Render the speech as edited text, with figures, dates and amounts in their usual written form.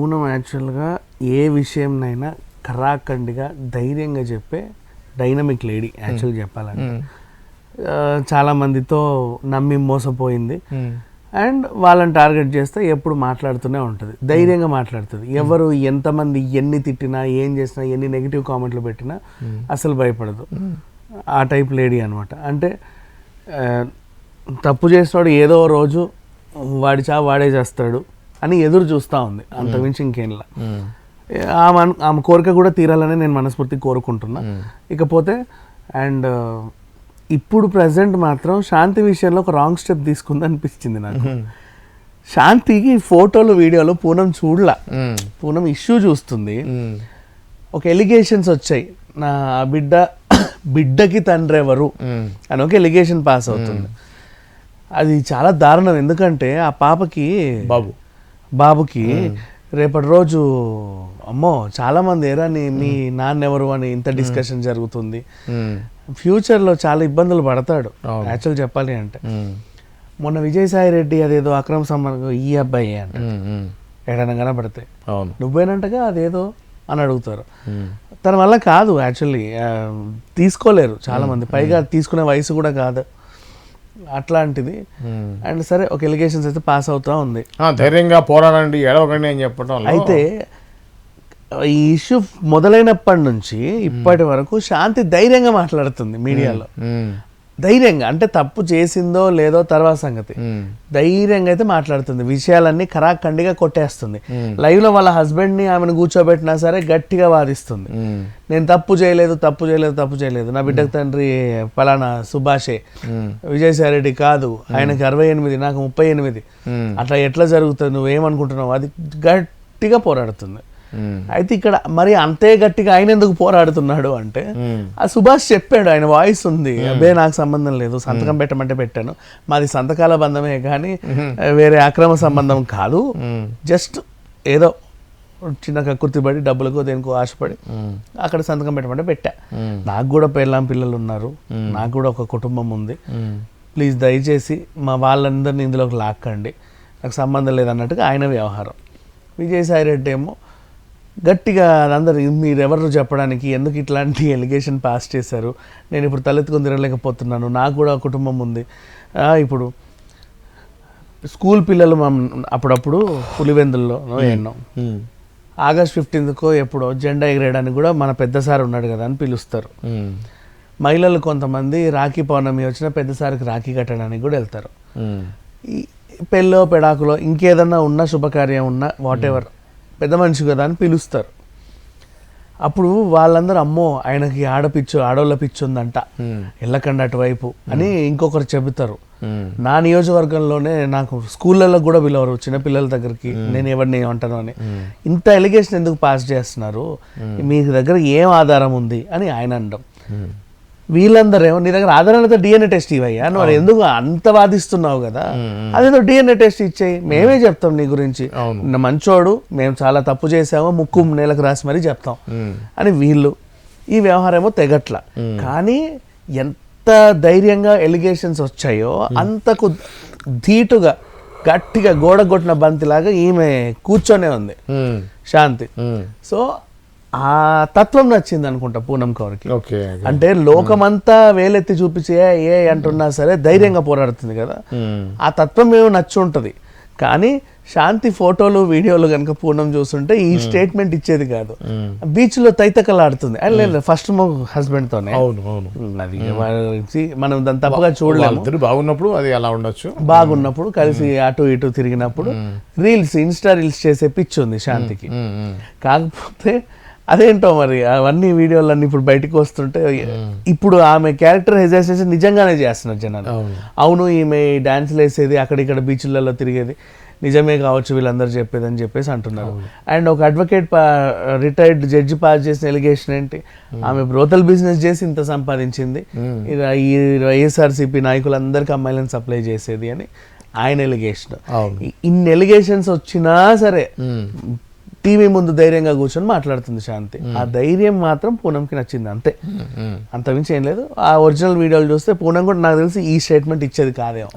పూనం యాక్చువల్గా ఏ విషయంనైనా కరాఖండిగా ధైర్యంగా చెప్పే డైనమిక్ లేడీ యాక్చువల్గా చెప్పాలంటే. చాలా మందితో నమ్మి మోసపోయింది అండ్ వాళ్ళని టార్గెట్ చేస్తే ఎప్పుడు మాట్లాడుతూనే ఉంటుంది, ధైర్యంగా మాట్లాడుతుంది. ఎవరు ఎంతమంది ఎన్ని తిట్టినా ఏం చేసినా ఎన్ని నెగిటివ్ కామెంట్లు పెట్టినా అసలు భయపడదు. ఆ టైప్ లేడీ అనమాట. అంటే తప్పు చేసినాడు ఏదో రోజు వాడి వాడే చేస్తాడు అని ఎదురు చూస్తూ ఉంది, అంతమించి ఇంకేంలా. ఆమె కోరిక కూడా తీరాలని నేను మనస్ఫూర్తి కోరుకుంటున్నా. ఇకపోతే అండ్ ఇప్పుడు ప్రజెంట్ మాత్రం శాంతి విషయంలో ఒక రాంగ్ స్టెప్ తీసుకుంది అనిపించింది నాకు. శాంతికి ఫోటోలు వీడియోలు పూనం చూడలా, పూనం ఇష్యూ చూస్తుంది. ఒక ఎలిగేషన్స్ వచ్చాయి, నా బిడ్డకి తండ్రి ఎవరు అని ఒక ఎలిగేషన్ పాస్ అవుతుంది. అది చాలా దారుణం. ఎందుకంటే ఆ పాపకి బాబుకి రేపటి రోజు అమ్మో చాలా మంది ఏరాని మీ నాన్న ఎవరు అని ఇంత డిస్కషన్ జరుగుతుంది. ఫ్యూచర్లో చాలా ఇబ్బందులు పడతాడు యాక్చువల్ చెప్పాలి అంటే. మొన్న విజయసాయి రెడ్డి అదేదో అక్రమ సంబంధం ఈ అబ్బాయి అంట ఎక్కడైనా కనపడితే నువ్వేనంటగా అదేదో అని అడుగుతారు. తన వల్ల కాదు యాక్చువల్లీ, తీసుకోలేరు చాలా మంది, పైగా తీసుకునే వయసు కూడా కాదు అట్లాంటిది. అండ్ సరే ఒక ఎలిగేషన్స్ అయితే పాస్ అవుతా ఉంది, ధైర్యంగా పోరాడండి ఏడవకండి అని చెప్పడం. అయితే ఈ ఇష్యూ మొదలైనప్పటి నుంచి ఇప్పటి వరకు శాంతి ధైర్యంగా మాట్లాడుతుంది మీడియాలో. ధైర్యంగా అంటే తప్పు చేసిందో లేదో తర్వాత సంగతి, ధైర్యంగా అయితే మాట్లాడుతుంది. విషయాలన్నీ ఖరాఖండిగా కొట్టేస్తుంది. లైవ్ లో వాళ్ళ హస్బెండ్ ని ఆమెను కూర్చోబెట్టినా సరే గట్టిగా వాదిస్తుంది. నేను తప్పు చేయలేదు, నా బిడ్డకు తండ్రి పలానా సుభాషే, విజయసాయి రెడ్డి కాదు, ఆయనకి 68 నాకు 38, అట్లా ఎట్లా జరుగుతుంది, నువ్వేమనుకుంటున్నావు, అది గట్టిగా పోరాడుతుంది. అయితే ఇక్కడ మరి అంతే గట్టిగా ఆయన ఎందుకు పోరాడుతున్నాడు అంటే, ఆ సుభాష్ చెప్పాడు, ఆయన వాయిస్ ఉంది, అబ్బే నాకు సంబంధం లేదు, సంతకం పెట్టమంటే పెట్టాను, మాది సంతకాల బంధమే కానీ వేరే అక్రమ సంబంధం కాదు, జస్ట్ ఏదో చిన్న కక్కుర్తిపడి డబ్బులకు దేనికో ఆశపడి అక్కడ సంతకం పెట్టమంటే పెట్టా. నాకు కూడా పిల్లలు ఉన్నారు, నాకు కూడా ఒక కుటుంబం ఉంది, ప్లీజ్ దయచేసి మా వాళ్ళందరినీ ఇందులోకి లాక్కండి, నాకు సంబంధం లేదన్నట్టుగా ఆయన వ్యవహారం. విజయసాయి రెడ్డి ఏమో గట్టిగా అందరు మీరెవరు చెప్పడానికి, ఎందుకు ఇట్లాంటి ఎలిగేషన్ పాస్ చేశారు, నేను ఇప్పుడు తలెత్తుకొని తిరగలేకపోతున్నాను, నాకు కూడా కుటుంబం ఉంది. ఇప్పుడు స్కూల్ పిల్లలు అప్పుడప్పుడు పులివెందుల్లో ఎన్నో ఆగస్ట్ 15th ఎప్పుడో జెండా ఎగరేయడానికి కూడా మన పెద్ద సార్ ఉన్నాడు కదా అని పిలుస్తారు. మహిళలు కొంతమంది రాఖీ పౌర్ణమి వచ్చిన పెద్ద సార్కి రాఖీ కట్టడానికి కూడా వెళ్తారు. ఈ పెళ్ళో పెడాకులో ఇంకేదన్నా ఉన్నా శుభకార్యం ఉన్నా వాట్ ఎవర్ పెద్ద మనిషి కదా అని పిలుస్తారు. అప్పుడు వాళ్ళందరూ అమ్మో ఆయనకి ఆడోళ్ళ పిచ్చి ఉందంట, వెళ్ళకండి అటువైపు అని ఇంకొకరు చెబుతారు. నా నియోజకవర్గంలోనే నాకు స్కూళ్ళల్లో కూడా పిలవరు చిన్నపిల్లల దగ్గరికి, నేను ఎవరిని ఏమంటాను అని. ఇంత ఎలిగేషన్ ఎందుకు పాస్ చేస్తున్నారు, మీ దగ్గర ఏం ఆధారం ఉంది అని ఆయన అనడం. వీళ్ళందరూ ఏమో నీ దగ్గర ఆధారాలతో డిఎన్ఏ టెస్ట్ ఇవ్వయ్యా, నువ్వు ఎందుకు అంత వాదిస్తున్నావు కదా, అదేదో డిఎన్ఏ టెస్ట్ ఇచ్చేయి, మేమే చెప్తాం నీ గురించి, మంచోడు, మేము చాలా తప్పు చేసామో ముక్కు నేలకు రాసి మరీ చెప్తాం అని వీళ్ళు. ఈ వ్యవహారం ఏమో తెగట్ల. కానీ ఎంత ధైర్యంగా ఎలిగేషన్స్ వచ్చాయో అంతకు ధీటుగా గట్టిగా గోడ కొట్టిన బంతిలాగా ఈమె కూర్చొనే ఉంది శాంతి. సో ఆ తత్వం నచ్చింది అనుకుంటా పూనం కౌర్కి. అంటే లోకమంతా వేలెత్తి చూపించే ఏ అంటున్నా సరే ధైర్యంగా పోరాడుతుంది కదా, ఆ తత్వం ఏమో నచ్చి ఉంటుంది. కానీ శాంతి ఫోటోలు వీడియోలు కనుక పూనం చూస్తుంటే ఈ స్టేట్మెంట్ ఇచ్చేది కాదు. బీచ్ లో తైతకలాడుతుంది అని లేదు ఫస్ట్ హస్బెండ్ తోనే. అది మనం దాన్ని తప్పగా చూడలేము. బాగున్నప్పుడు అది అలా ఉండొచ్చు, బాగున్నప్పుడు కలిసి అటు ఇటు తిరిగినప్పుడు రీల్స్ ఇన్స్టా రీల్స్ చేసే పిచ్చి ఉంది శాంతికి. కాకపోతే అదేంటో మరి అవన్నీ వీడియోలన్నీ ఇప్పుడు బయటకు వస్తుంటే ఇప్పుడు ఆమె క్యారెక్టర్ హెజైజేషన్ నిజంగానే చేస్తున్నారు జనాలు. అవును ఈమె డాన్స్లు వేసేది అక్కడిక్కడ బీచ్లలో తిరిగేది నిజమే కావచ్చు వీళ్ళందరూ చెప్పేది అని చెప్పేసి అంటున్నారు. అండ్ ఒక అడ్వకేట్ రిటైర్డ్ జడ్జి పాస్ చేసిన ఎలిగేషన్ ఏంటి, ఆమె బ్రోతల్ బిజినెస్ చేసి ఇంత సంపాదించింది, ఈ వైఎస్ఆర్సీపీ నాయకులందరికీ అమ్మాయిలను సప్లై చేసేది అని ఆయన ఎలిగేషన్. ఇన్ని ఎలిగేషన్స్ వచ్చినా సరే టీవీ ముందు ధైర్యంగా కూర్చొని మాట్లాడుతుంది శాంతి. ఆ ధైర్యం మాత్రం పూనంకి నచ్చింది అంతే, అంతమించి ఏం లేదు. ఆ ఒరిజినల్ వీడియోలు చూస్తే పూనం కూడా నాకు తెలిసి ఈ స్టేట్మెంట్ ఇచ్చేది కాదేమో.